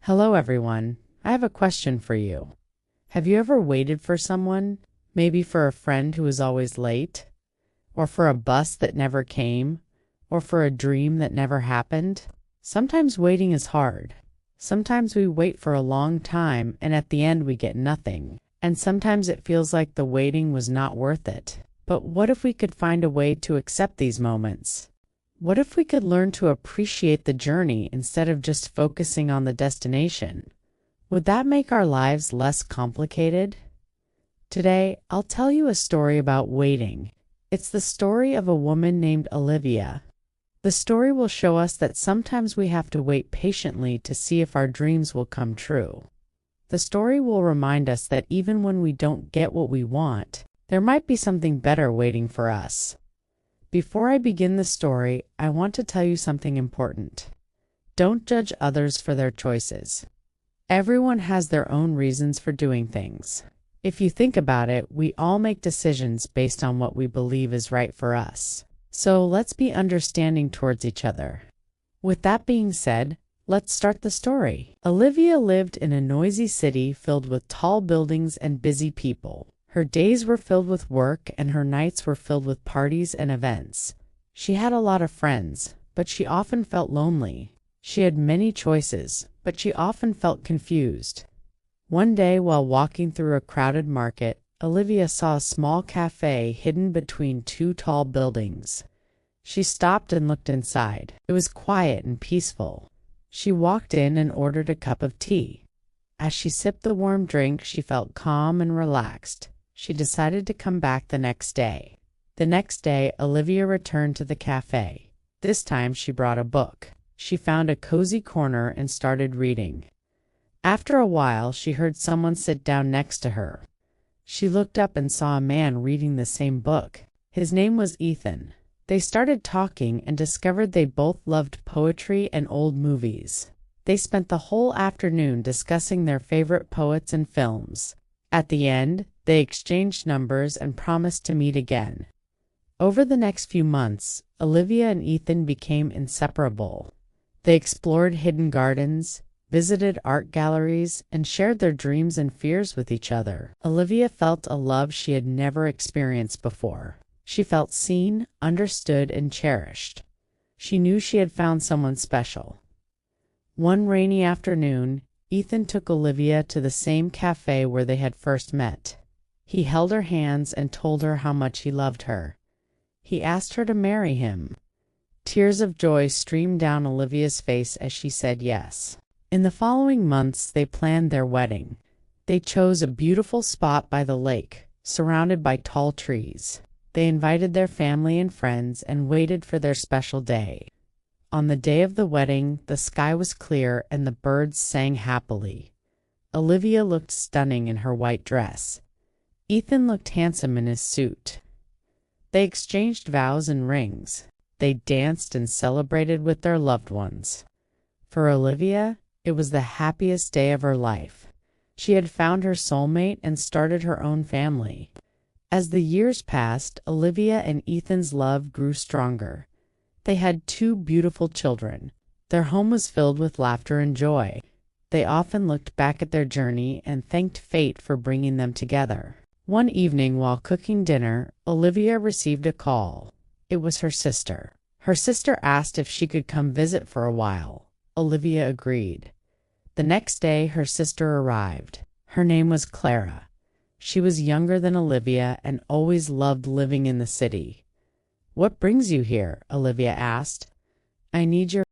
Hello, everyone. I have a question for you. Have you ever waited for someone? Maybe for a friend who was always late? Or for a bus that never came? Or for a dream that never happened? Sometimes waiting is hard. Sometimes we wait for a long time and at the end we get nothing. And sometimes it feels like the waiting was not worth it. But what if we could find a way to accept these moments? What if we could learn to appreciate the journey instead of just focusing on the destination? Would that make our lives less complicated? Today, I'll tell you a story about waiting. It's the story of a woman named Olivia. The story will show us that sometimes we have to wait patiently to see if our dreams will come true. The story will remind us that even when we don't get what we want, there might be something better waiting for us. Before I begin the story, I want to tell you something important. Don't judge others for their choices. Everyone has their own reasons for doing things. If you think about it, we all make decisions based on what we believe is right for us. So let's be understanding towards each other. With that being said, let's start the story. Olivia lived in a noisy city filled with tall buildings and busy people. Her days were filled with work and her nights were filled with parties and events. She had a lot of friends, but she often felt lonely. She had many choices, but she often felt confused. One day, while walking through a crowded market, Olivia saw a small cafe hidden between two tall buildings. She stopped and looked inside. It was quiet and peaceful. She walked in and ordered a cup of tea. As she sipped the warm drink, she felt calm and relaxed. She decided to come back the next day. The next day, Olivia returned to the cafe. This time she brought a book. She found a cozy corner and started reading. After a while, she heard someone sit down next to her. She looked up and saw a man reading the same book. His name was Ethan. They started talking and discovered they both loved poetry and old movies. They spent the whole afternoon discussing their favorite poets and films. At the end, they exchanged numbers and promised to meet again. Over the next few months, Olivia and Ethan became inseparable. They explored hidden gardens, visited art galleries, and shared their dreams and fears with each other. Olivia felt a love she had never experienced before. She felt seen, understood, and cherished. She knew she had found someone special. One rainy afternoon, Ethan took Olivia to the same cafe where they had first met. He held her hands and told her how much he loved her. He asked her to marry him. Tears of joy streamed down Olivia's face as she said yes. In the following months, they planned their wedding. They chose a beautiful spot by the lake, surrounded by tall trees. They invited their family and friends and waited for their special day. On the day of the wedding, the sky was clear and the birds sang happily. Olivia looked stunning in her white dress. Ethan looked handsome in his suit. They exchanged vows and rings. They danced and celebrated with their loved ones. For Olivia, it was the happiest day of her life. She had found her soulmate and started her own family. As the years passed, Olivia and Ethan's love grew stronger. They had two beautiful children. Their home was filled with laughter and joy. They often looked back at their journey and thanked fate for bringing them together. One evening while cooking dinner, Olivia received a call. It was her sister. Her sister asked if she could come visit for a while. Olivia agreed. The next day, her sister arrived. Her name was Clara. She was younger than Olivia and always loved living in the city. "What brings you here?" Olivia asked. "I need your